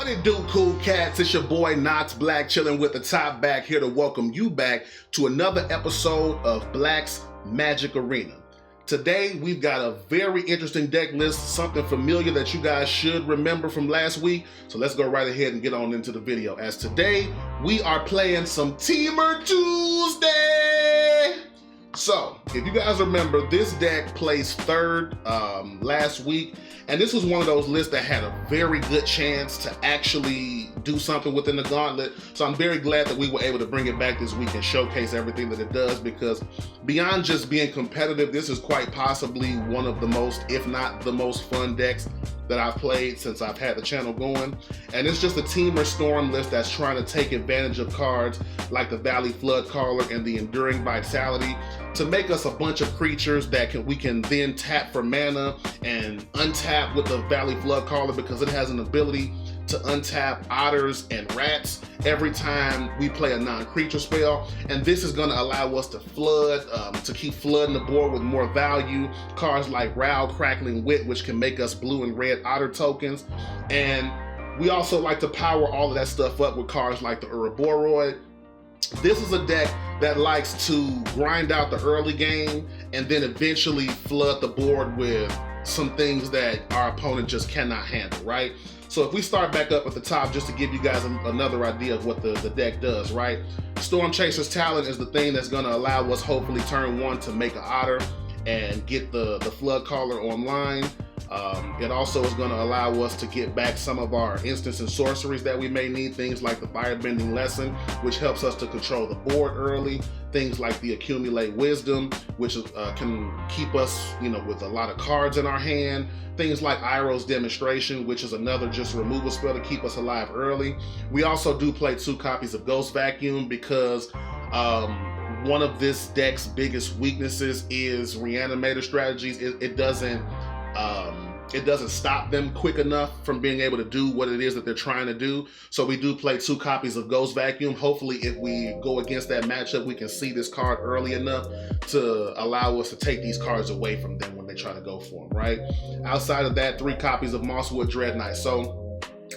it do, cool cats? It's your boy Knox Black, chilling with the top back, here to welcome you back to another episode of Black's Magic Arena. Today we've got a very interesting deck list, something familiar that you guys should remember from last week. So let's go right ahead and get on into the video. As today we are playing some Temur Tuesday. So if you guys remember, this deck placed third last week, and this was one of those lists that had a very good chance to actually do something within the gauntlet. So I'm very glad that we were able to bring it back this week and showcase everything that it does, because beyond just being competitive, this is quite possibly one of the most, if not the most fun decks that I've played since I've had the channel going. And it's just a Temur Storm list that's trying to take advantage of cards like the Valley Flood Caller and the Enduring Vitality to make us a bunch of creatures that we can then tap for mana and untap with the Valley Flood Caller, because it has an ability to untap otters and rats every time we play a non-creature spell. And this is going to allow us to flood, to keep flooding the board with more value. Cards like Row, Crackling Wit, which can make us blue and red otter tokens. And we also like to power all of that stuff up with cards like the Ouroboros. This is a deck that likes to grind out the early game and then eventually flood the board with some things that our opponent just cannot handle, right? So if we start back up at the top, just to give you guys another idea of what the deck does, right? Storm Chaser's Talent is the thing that's going to allow us, hopefully turn one, to make an otter and get the Flood Caller online. It also is going to allow us to get back some of our instants and sorceries that we may need, things like the Firebending Lesson, which helps us to control the board early, things like the Accumulate Wisdom, which can keep us, with a lot of cards in our hand, things like Iroh's Demonstration, which is another just removal spell to keep us alive early. We also do play 2 copies of Ghost Vacuum because one of this deck's biggest weaknesses is Reanimator strategies. It doesn't stop them quick enough from being able to do what it is that they're trying to do. So we do play 2 copies of Ghost Vacuum. Hopefully, if we go against that matchup, we can see this card early enough to allow us to take these cards away from them when they try to go for them, right? Outside of that, 3 copies of Mosswood Dread Knight. So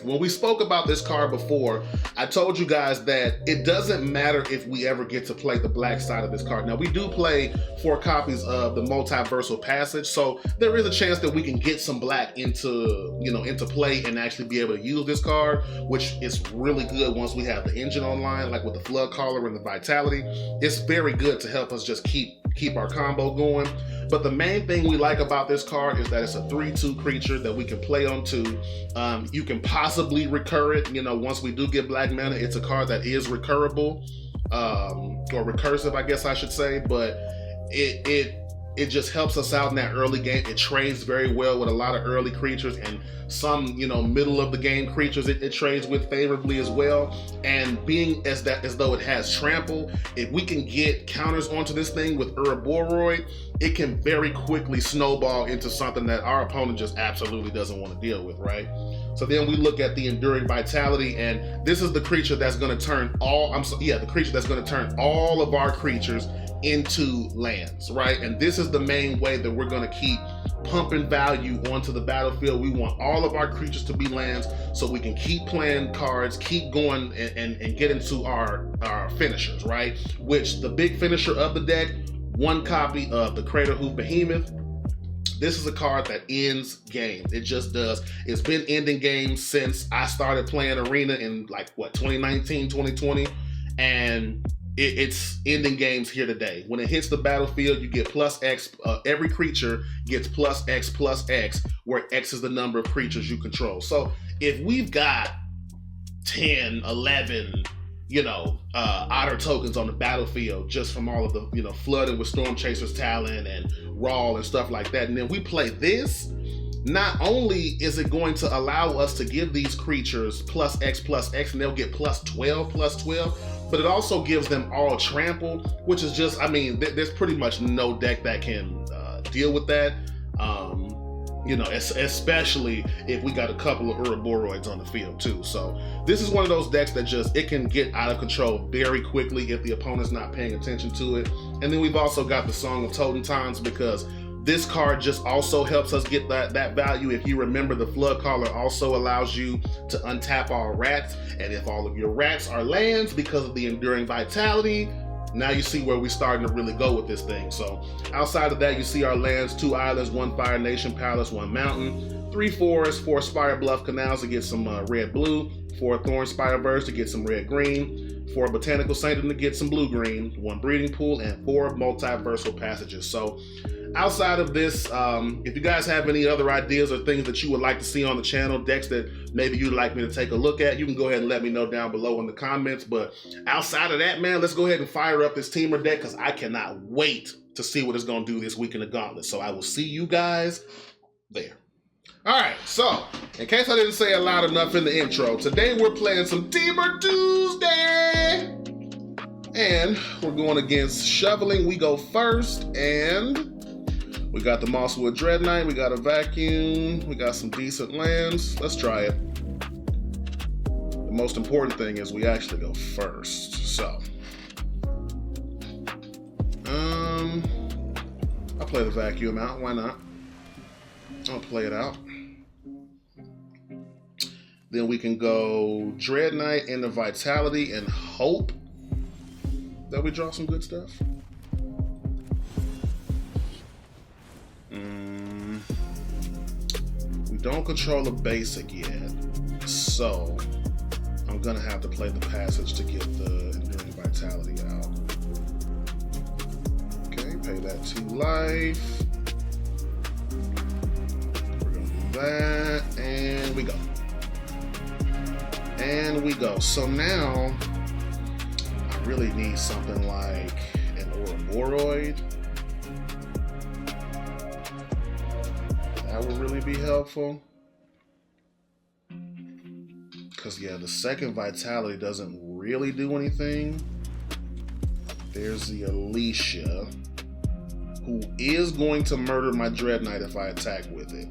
when we spoke about this card before, I told you guys that it doesn't matter if we ever get to play the black side of this card. Now, we do play 4 copies of the Multiversal Passage, so there is a chance that we can get some black into play and actually be able to use this card, which is really good once we have the engine online, like with the Flood Caller and the Vitality. It's very good to help us just keep our combo going. But the main thing we like about this card is that it's a 3/2 creature that we can play on 2. You can possibly recur it. Once we do get black mana, it's a card that is recurable, or recursive, I guess I should say. But it just helps us out in that early game. It trades very well with a lot of early creatures, and some, middle of the game creatures it trades with favorably as well. And being as though it has trample, if we can get counters onto this thing with Ouroboros, it can very quickly snowball into something that our opponent just absolutely doesn't want to deal with, right? So then we look at the Enduring Vitality, and this is the creature that's going to turn all of our creatures into lands, right? And this is the main way that we're going to keep pumping value onto the battlefield. We want all of our creatures to be lands so we can keep playing cards, keep going and get into our finishers, right? Which the big finisher of the deck, 1 copy of the Craterhoof Behemoth. This is a card that ends games. It just does. It's been ending games since I started playing Arena in 2019, 2020, and it's ending games here today. When it hits the battlefield, you get +X. Every creature gets +X, where X is the number of creatures you control. So if we've got 10, 11, otter tokens on the battlefield just from all of the, flooding with Storm Chaser's Talent and Raw and stuff like that, and then we play this, not only is it going to allow us to give these creatures +X, and they'll get +12, but it also gives them all trample, which is just, there's pretty much no deck that can deal with that. Especially if we got a couple of Ouroboros on the field too. So this is one of those decks that it can get out of control very quickly if the opponent's not paying attention to it. And then we've also got the Song of Totem Times, because This card just also helps us get that value. If you remember, the Flood Caller also allows you to untap all rats, and if all of your rats are lands because of the Enduring Vitality, now you see where we're starting to really go with this thing. So outside of that, you see our lands: 2 islands, 1 Fire Nation Palace, 1 mountain, 3 forests, 4 Spire Bluff Canals to get some red-blue, 4 Thorn Spire Birds to get some red-green, 4 Botanical Sanctum to get some blue-green, 1 Breeding Pool, and 4 Multiversal Passages. So outside of this, if you guys have any other ideas or things that you would like to see on the channel, decks that maybe you'd like me to take a look at, you can go ahead and let me know down below in the comments. But outside of that, man, let's go ahead and fire up this Temur deck, because I cannot wait to see what it's going to do this week in the Gauntlet. So I will see you guys there. All right, so in case I didn't say it loud enough in the intro, today we're playing some Temur Tuesday. And we're going against Shoveling. We go first, and we got the Mosswood Dread Knight, we got a Vacuum, we got some decent lands. Let's try it. The most important thing is we actually go first. So, I'll play the Vacuum out, why not? I'll play it out. Then we can go Dread Knight into Vitality and hope that we draw some good stuff. We don't control a basic yet, so I'm gonna have to play the passage to get the Enduring Vitality out. Okay, pay that 2 life. We're gonna do that, and we go. And we go. So now, I really need something like an Ouroboros. That would really be helpful. Because, yeah, the second Vitality doesn't really do anything. There's the Alicia, who is going to murder my Dread Knight if I attack with it.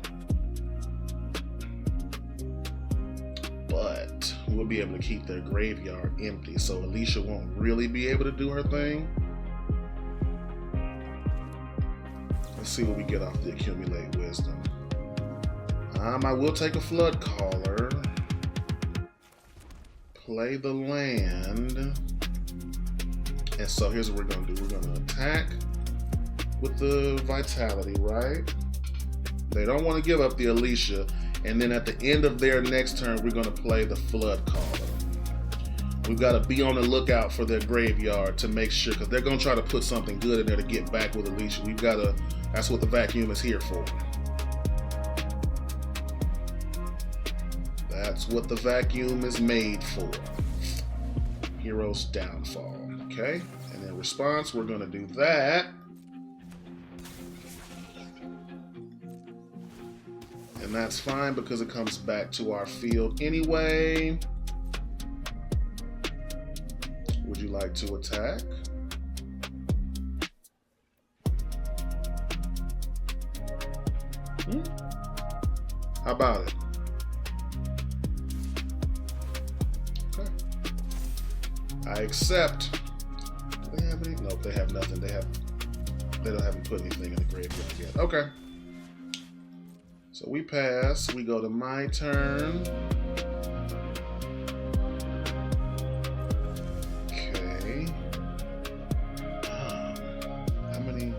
But we'll be able to keep their graveyard empty, so Alicia won't really be able to do her thing. Let's see what we get off the Accumulate Wisdom. I will take a Flood Caller, play the land, and so here's what we're going to do. We're going to attack with the Vitality, right? They don't want to give up the Alicia, and then at the end of their next turn, we're going to play the Flood Caller. We've got to be on the lookout for their graveyard to make sure, because they're going to try to put something good in there to get back with Alicia. We've got to, that's what the Vacuum is here for. That's what the Vacuum is made for. Hero's Downfall. Okay, and in response, we're going to do that. And that's fine because it comes back to our field anyway. Would you like to attack? How about it? Okay. I accept. Do they have any? Nope, they have nothing. They haven't put anything in the graveyard yet. Okay. So we pass. We go to my turn. Okay. How many?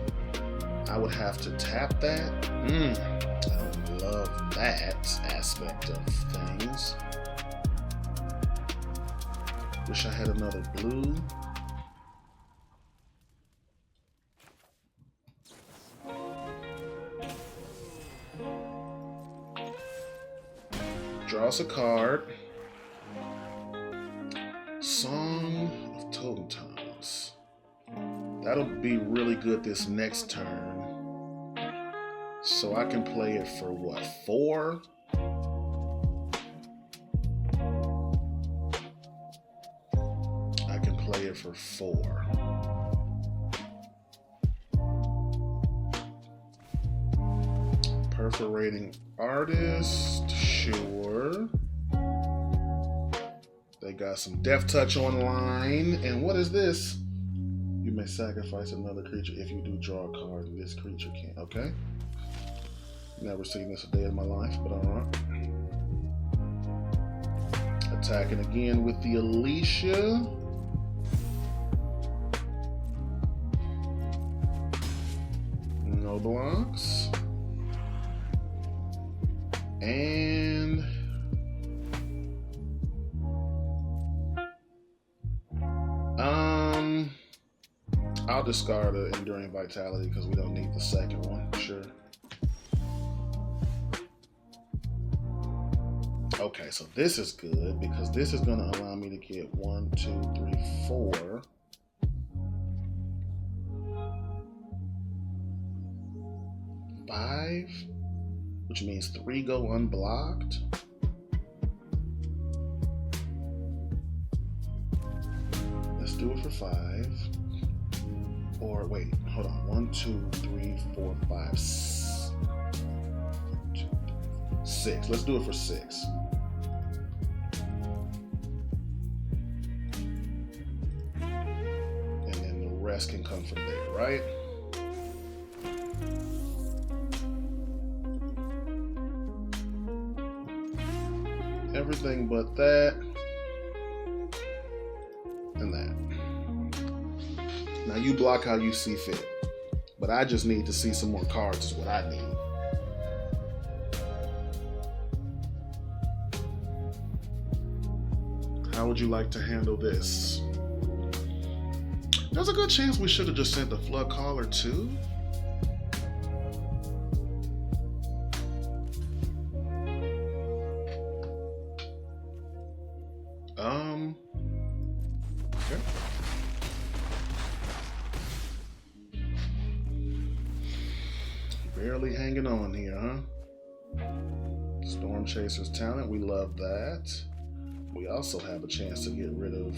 I would have to tap that. I don't love that aspect of things. Wish I had another blue. Draw us a card. Song of Totem Toms. That'll be really good this next turn. So I can play it for what, 4? I can play it for 4. Perforating Artist, sure. They got some Death Touch online. And what is this? You You may sacrifice another creature if you do draw a card, and this creature can't. Okay. Never seen this a day in my life, but alright. Attacking again with the Alicia. No blocks. And I'll discard the Enduring Vitality because we don't need the second one. Sure. Okay, so this is good because this is going to allow me to get 1, 2, 3, 4. Five, which means 3 go unblocked. Let's do it for 5. Or wait, hold on. 1, 2, 3, 4, 5, 6. Let's do it for 6. And then the rest can come from there, right? Everything but that and that. Now you block how you see fit, but I just need to see some more cards is what I need. How would you like to handle this? There's a good chance we should have just sent the Flood Caller too. Okay. Barely hanging on here, huh? Storm Chaser's talent, we love that. We also have a chance to get rid of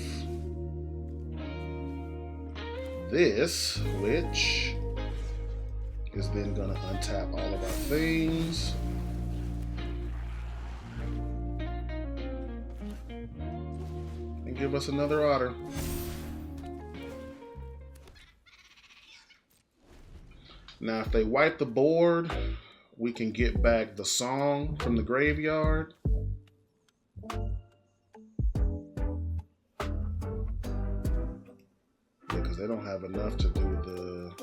this, which is then going to untap all of our things. And give us another Otter. Now, if they wipe the board, we can get back the song from the graveyard. Because they don't have enough to do the...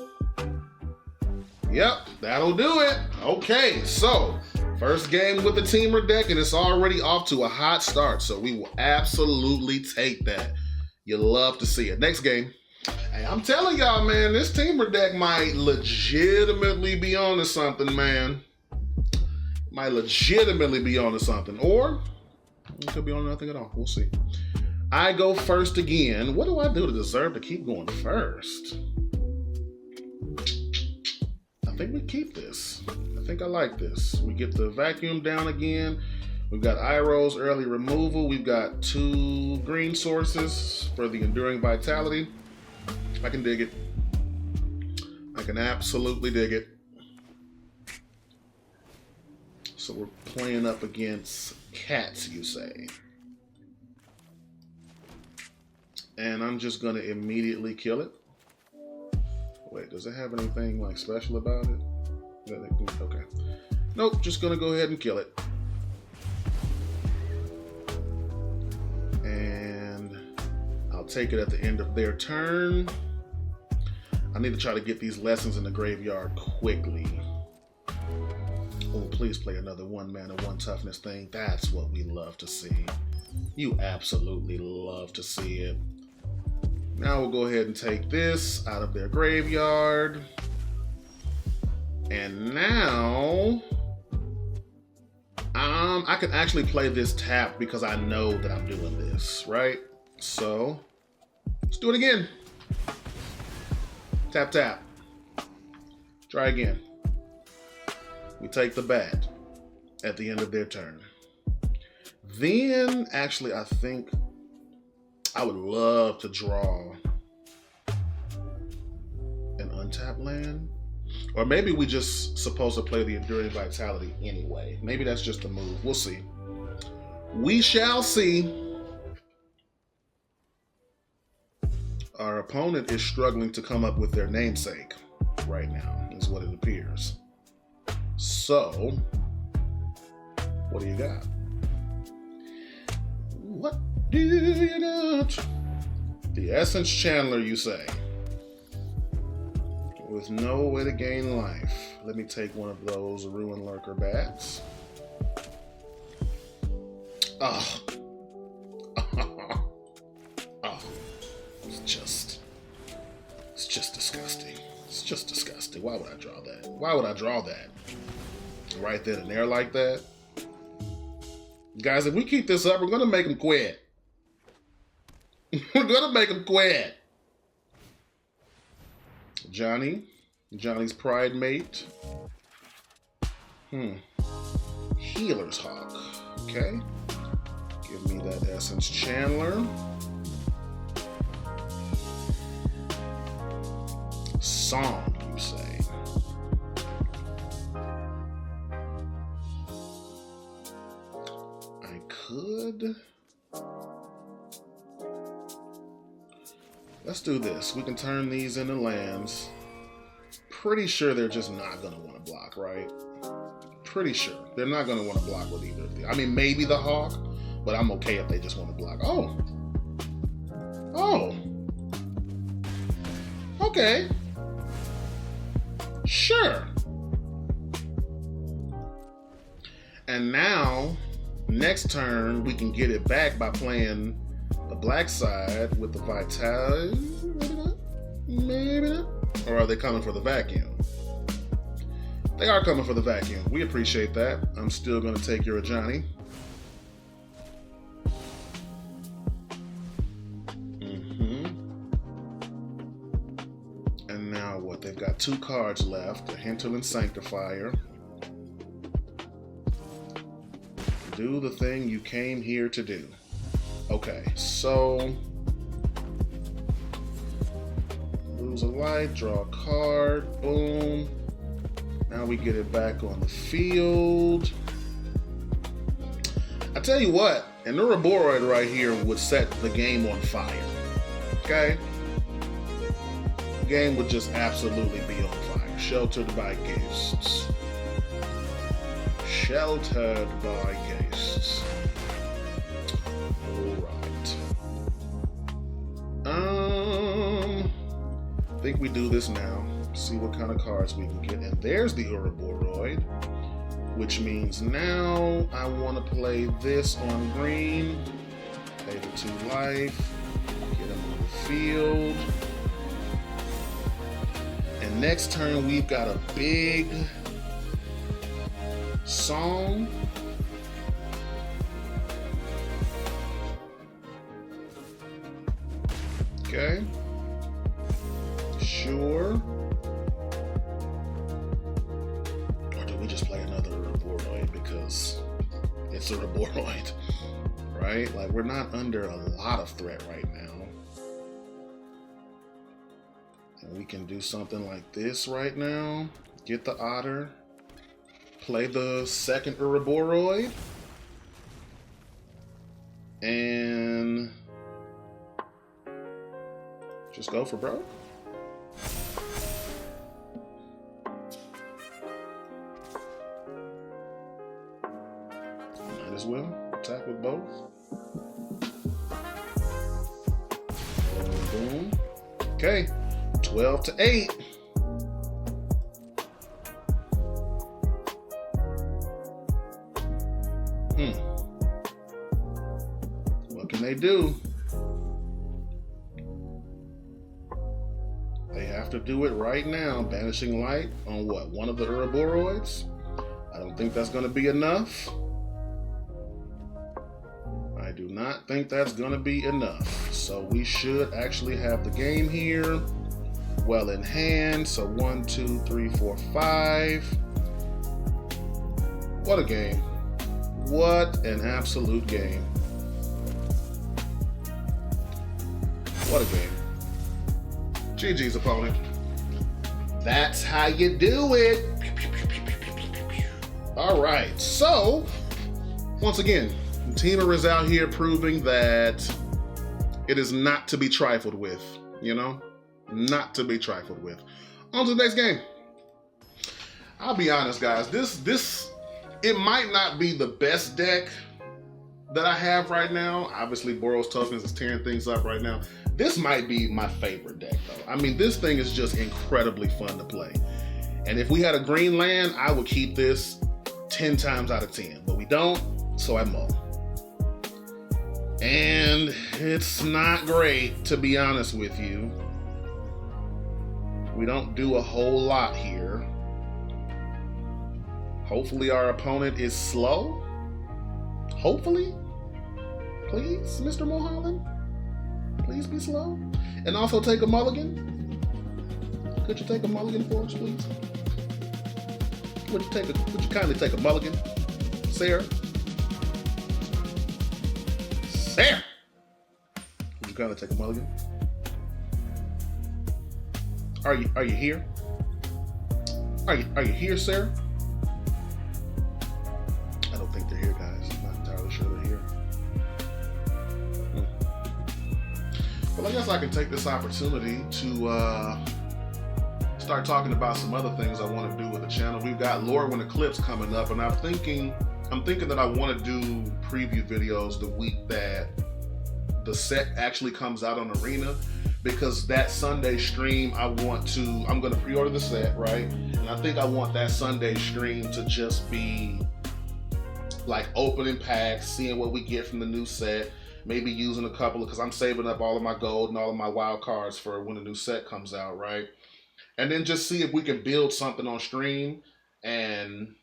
Yep, that'll do it. Okay, so first game with the Temur deck, and it's already off to a hot start. So we will absolutely take that. You love to see it. Next game. Hey, I'm telling y'all, man, this Temur deck might legitimately be onto something, man. Might legitimately be onto something. Or it could be on nothing at all. We'll see. I go first again. What do I do to deserve to keep going first? I think we keep this. I think I like this. We get the vacuum down again. We've got Iroh's early removal. We've got 2 green sources for the Enduring Vitality. I can dig it. I can absolutely dig it. So we're playing up against cats, you say. And I'm just going to immediately kill it. Wait, does it have anything like special about it? Okay. Nope, just going to go ahead and kill it. And I'll take it at the end of their turn. I need to try to get these lessons in the graveyard quickly. Oh, please play another 1 mana, 1 toughness thing. That's what we love to see. You absolutely love to see it. Now we'll go ahead and take this out of their graveyard. And now I can actually play this tap because I know that I'm doing this, right? So let's do it again. Tap, tap. Try again. We take the bat at the end of their turn. Then, actually, I think I would love to draw an untapped land. Or maybe we just supposed to play the Enduring Vitality anyway. Maybe that's just the move. We'll see. We shall see. our opponent is struggling to come up with their namesake right now, is what it appears. So, what do you got? What do you got? The Essence Chandler, you say? With no way to gain life. Let me take one of those Ruin Lurker bats. Oh. Oh. It's just disgusting. It's just disgusting. Why would I draw that? Why would I draw that? Right then and there like that? Guys, if we keep this up, we're gonna make him quit. We're gonna make him quit. Johnny's pride mate. Healer's Hawk. Okay. Give me that Essence Chandler. Song, you say? I could. Let's do this. We can turn these into lands. Pretty sure they're just not going to want to block, right? Pretty sure. They're not going to want to block with either of these. I mean, maybe the Hawk, but I'm okay if they just want to block. Oh. Oh. Okay. Sure. And now, next turn, we can get it back by playing the black side with the Vitality. Maybe not. Maybe not. Or are they coming for the vacuum? They are coming for the vacuum. We appreciate that. I'm still going to take your Johnny. And now what? They've got 2 cards left. A Hinterland Sanctifier. Do the thing you came here to do. Okay, so lose a life, draw a card, boom. Now we get it back on the field. I tell you what, an Ouroboros right here would set the game on fire. Okay? The game would just absolutely be on fire. Sheltered by ghosts. Sheltered by ghosts. I think we do this now. See what kind of cards we can get. And there's the Ouroboros, which means now I want to play this on green. Pay the 2 life. Get him on the field. And next turn we've got a big song. Okay. Sure. Or do we just play another Ouroboros because it's a Ouroboros, right? Like, we're not under a lot of threat right now. And we can do something like this right now. Get the Otter. Play the second Ouroboros. And just go for broke. Might as well attack with both. Boom, boom. Okay, 12-8. What can they do? They have to do it right now. Banishing Light on what? One of the Ouroboros? I don't think that's going to be enough. I do not think that's going to be enough. So we should actually have the game here well in hand. So 1, 2, 3, 4, 5. What a game. What an absolute game. What a game. GG's opponent. That's how you do it. All right, so once again, Temur is out here proving that it is not to be trifled with you know? Not to be trifled with. On to the next game. I'll be honest, guys. This it might not be the best deck that I have right now. Obviously, Boros Tokens is tearing things up right now. This might be my favorite deck, though. I mean, this thing is just incredibly fun to play. And if we had a green land, I would keep this 10 times out of 10. But we don't, so I mull. And it's not great, to be honest with you. We don't do a whole lot here. Hopefully our opponent is slow. Hopefully. Please, Mr. Mulholland. Please be slow. And also take a mulligan. Could you take a mulligan for us, please? Would you kindly take a mulligan? Sarah? Sarah! Would you kindly take a mulligan? Are you here? Are you here, Sarah? I don't think they're here, guys. I'm not entirely sure they're here. Well, I guess I can take this opportunity to start talking about some other things I want to do with the channel. We've got Lord Eclipse coming up, and I'm thinking that I want to do preview videos the week that the set actually comes out on Arena, because that Sunday stream I'm going to pre-order the set, right? And I think I want that Sunday stream to just be like opening packs, seeing what we get from the new set, maybe using a couple, because I'm saving up all of my gold and all of my wild cards for when the new set comes out, right? And then just see if we can build something on stream. And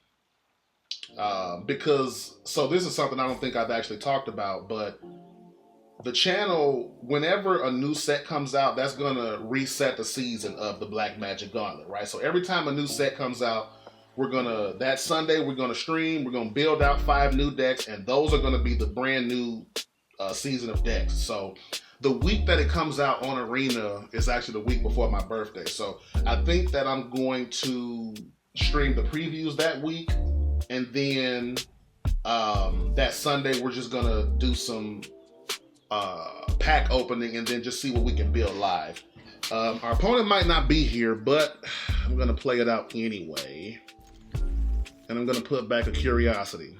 so this is something I don't think I've actually talked about, but the channel, whenever a new set comes out, that's gonna reset the season of the Black Magic Gauntlet, right? So every time a new set comes out, that Sunday, we're gonna stream, we're gonna build out 5 new decks, and those are gonna be the brand new season of decks. So the week that it comes out on Arena is actually the week before my birthday. So I think that I'm going to stream the previews that week, and then that Sunday we're just gonna do some pack opening and then just see what we can build live. Our opponent might not be here, but I'm gonna play it out anyway. And I'm gonna put back a curiosity.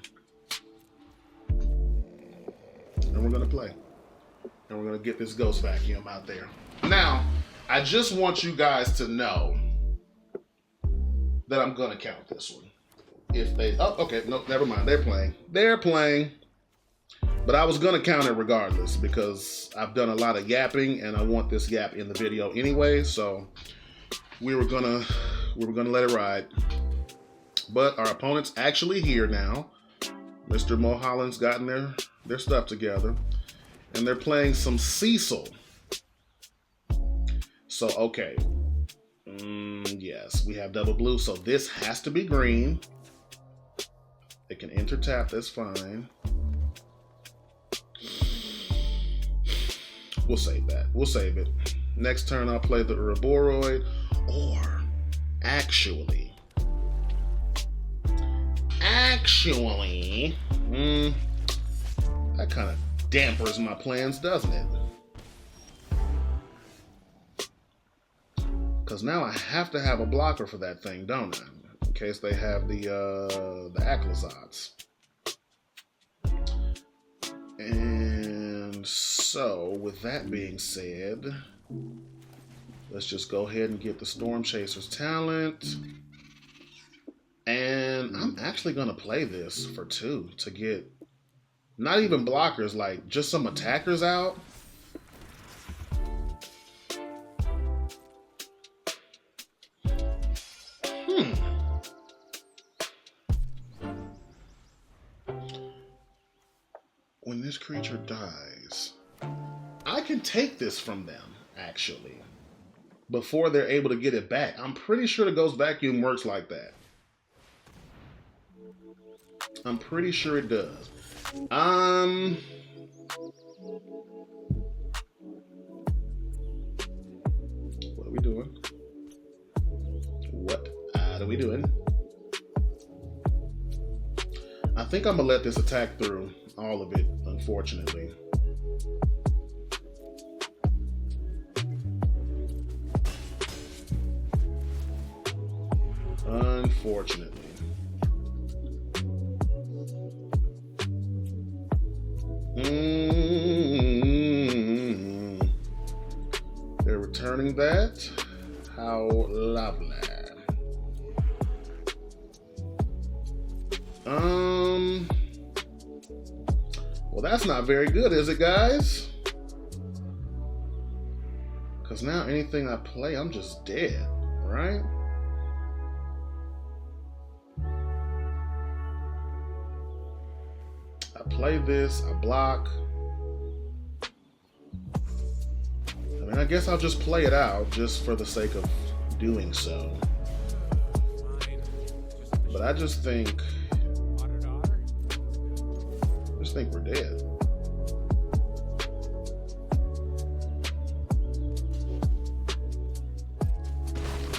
And we're gonna play. And we're gonna get this ghost vacuum out there. Now, I just want you guys to know that I'm gonna count this one. If they, oh, okay, no, never mind, they're playing. They're playing. But I was gonna count it regardless, because I've done a lot of yapping and I want this yap in the video anyway, so we were gonna let it ride. But our opponent's actually here now. Mr. Mulholland's gotten their stuff together, and they're playing some Cecil. So, okay. Yes, we have double blue, so this has to be green. It can enter tap, that's fine. We'll save that. We'll save it. Next turn, I'll play the Ouroboros, or actually, that kind of dampers my plans, doesn't it? Because now I have to have a blocker for that thing, don't I? In case they have the Aclazotz. And so, with that being said, let's just go ahead and get the Storm Chaser's talent. And I'm actually going to play this for 2 to get not even blockers, like just some attackers out. When this creature dies, I can take this from them, actually, before they're able to get it back. I'm pretty sure the Ghost Vacuum works like that. I'm pretty sure it does. What are we doing? What are we doing? I think I'm gonna let this attack through. All of it, unfortunately. unfortunately. They're returning that. How lovely. Well, that's not very good, is it, guys? Because now anything I play, I'm just dead, right? I play this, I block. I mean, I guess I'll just play it out just for the sake of doing so. But I just think we're dead.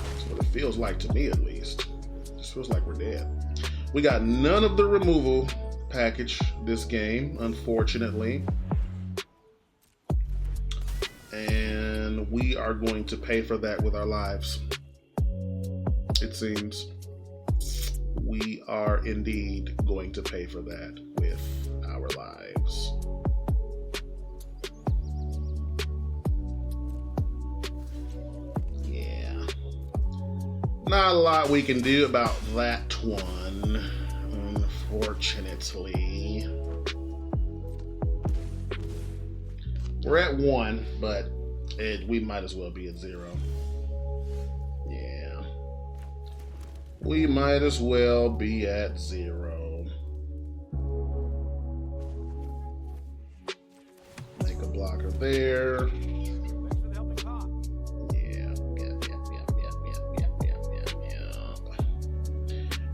That's what it feels like to me, at least. It just feels like we're dead. We got none of the removal package this game, unfortunately. And we are going to pay for that with our lives. It seems we are indeed going to pay for that with our lives. Yeah. Not a lot we can do about that one, unfortunately. We're at 1, but we might as well be at 0. Yeah. We might as well be at 0. Make a blocker there. Yeah.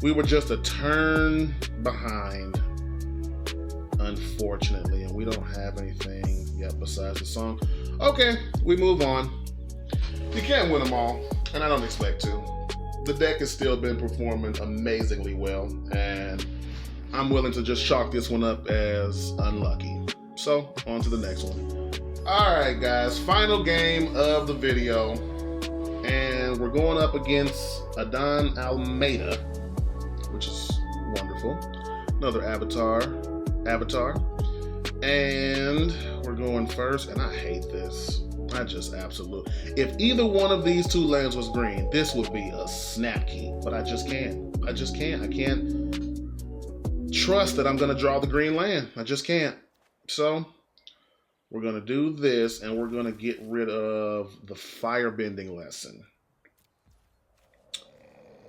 We were just a turn behind, unfortunately, and we don't have anything yet besides the song. Okay, we move on. You can't win them all, and I don't expect to. The deck has still been performing amazingly well, and I'm willing to just chalk this one up as unlucky. So, on to the next one. Alright guys, final game of the video, and we're going up against Adon Almeida, which is wonderful. Another avatar. And we're going first, and I hate this. I just absolutely. If either one of these two lands was green, this would be a snap key, but I just can't. I can't trust that I'm going to draw the green land. I just can't. So we're going to do this, and we're going to get rid of the firebending lesson.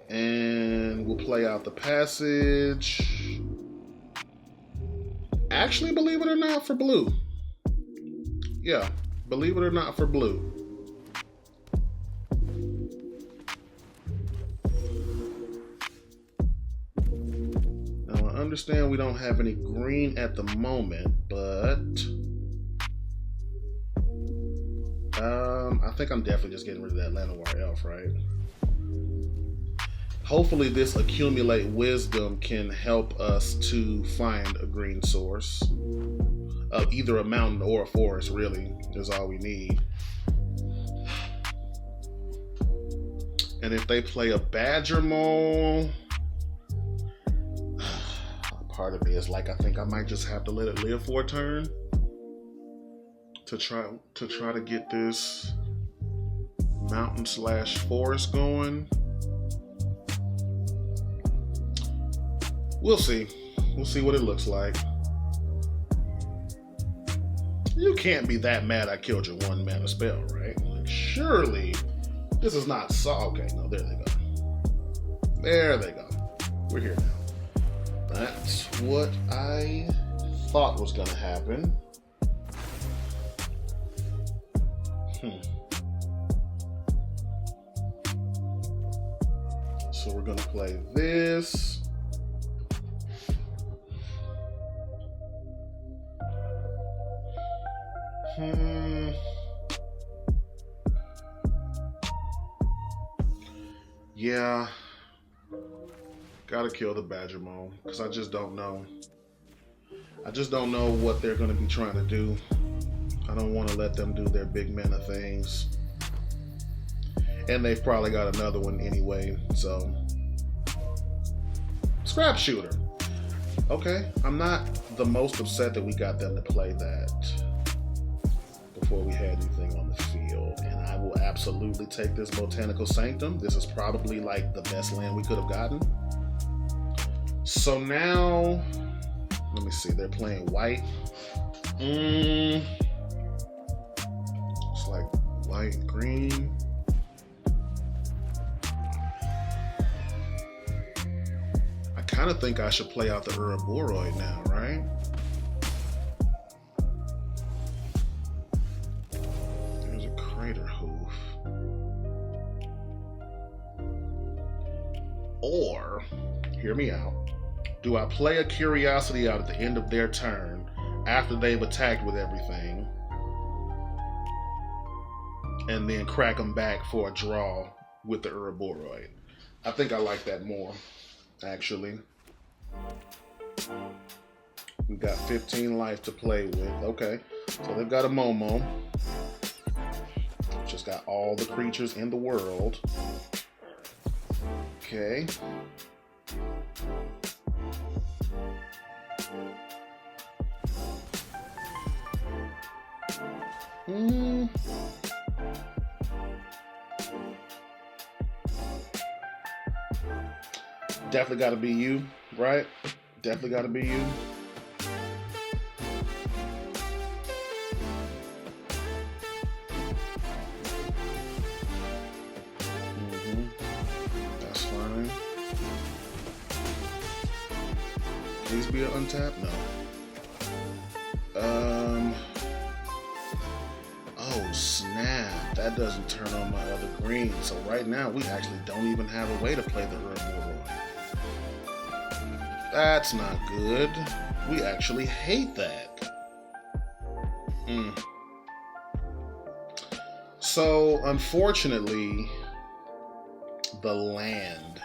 And we'll play out the passage. Actually, believe it or not, for blue. Yeah, believe it or not, for blue. Now, I understand we don't have any green at the moment, but I think I'm definitely just getting rid of that Llanowar Elf, right? Hopefully this accumulate wisdom can help us to find a green source of either a mountain or a forest, really, is all we need. And if they play a Badger Mole, part of me is like, I think I might just have to let it live for a turn to try to get this mountain/forest going. We'll see. We'll see what it looks like. You can't be that mad I killed your 1-mana spell, right? Like, surely this is not okay, no, there they go. There they go. We're here now. That's what I thought was gonna happen. So we're gonna play this. Yeah, gotta kill the Badger Mole because I just don't know. I just don't know what they're gonna be trying to do. I don't want to let them do their big mana things, and they've probably got another one anyway. So Scrap Shooter. Okay, I'm not the most upset that we got them to play that before we had anything on the field. And I will absolutely take this Botanical Sanctum. This is probably like the best land we could have gotten. So now, let me see, they're playing white. It's like white and green. I kind of think I should play out the Uraboroid now, right? There's a Crater Hoof. Or, hear me out, do I play a Curiosity out at the end of their turn after they've attacked with everything and then crack them back for a draw with the Uraboroid? I think I like that more, actually. We got 15 life to play with. Okay, so they've got a Momo. Just got all the creatures in the world. Okay. Definitely got to be you, right? Definitely got to be you. That's fine. Please be an untap? No. Oh snap! That doesn't turn on my other green. So right now we actually don't even have a way to play the Uraboroid. That's not good. We actually hate that. So, unfortunately, the land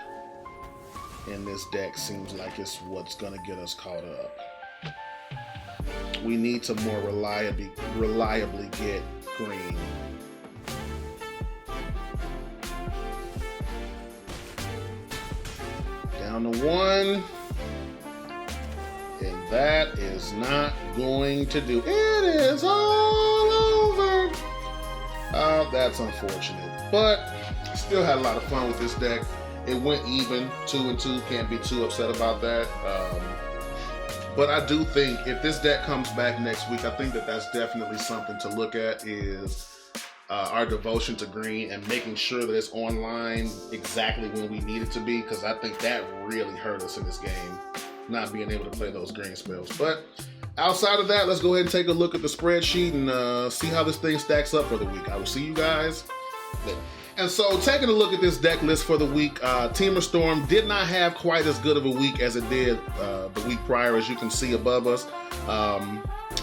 in this deck seems like it's what's gonna get us caught up. We need to more reliably get green. Down to 1. And that is not going to do. It is all over. Oh, that's unfortunate. But still had a lot of fun with this deck. It went even, 2-2. Can't be too upset about that. But I do think if this deck comes back next week, I think that that's definitely something to look at, is our devotion to green and making sure that it's online exactly when we need it to be, because I think that really hurt us in this game, not being able to play those green spells. But outside of that, let's go ahead and take a look at the spreadsheet and see how this thing stacks up for the week. I will see you guys later. And so, taking a look at this deck list for the week, Temur Storm did not have quite as good of a week as it did the week prior, as you can see above us.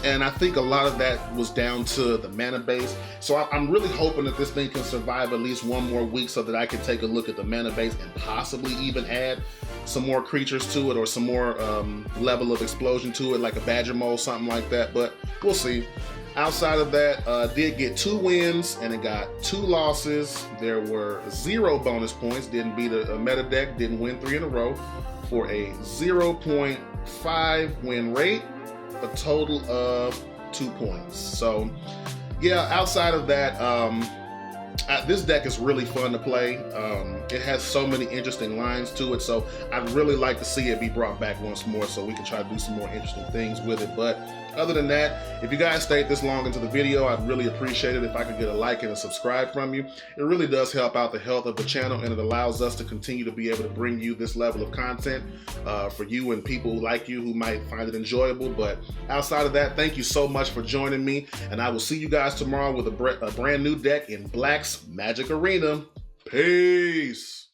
And I think a lot of that was down to the mana base. So I'm really hoping that this thing can survive at least one more week so that I can take a look at the mana base and possibly even add some more creatures to it, or some more level of explosion to it, like a Badger Mole, something like that. But we'll see. Outside of that, did get 2 wins and it got 2 losses. There were 0 bonus points. Didn't beat a meta deck. Didn't win 3 in a row for a 0.5 win rate. A total of 2 points. So yeah, outside of that, this deck is really fun to play. It has so many interesting lines to it, so I'd really like to see it be brought back once more so we can try to do some more interesting things with it. But other than that, if you guys stayed this long into the video, I'd really appreciate it if I could get a like and a subscribe from you. It really does help out the health of the channel, and it allows us to continue to be able to bring you this level of content for you and people like you who might find it enjoyable. But outside of that, thank you so much for joining me, and I will see you guys tomorrow with a brand new deck in Black's Magic Arena. Peace!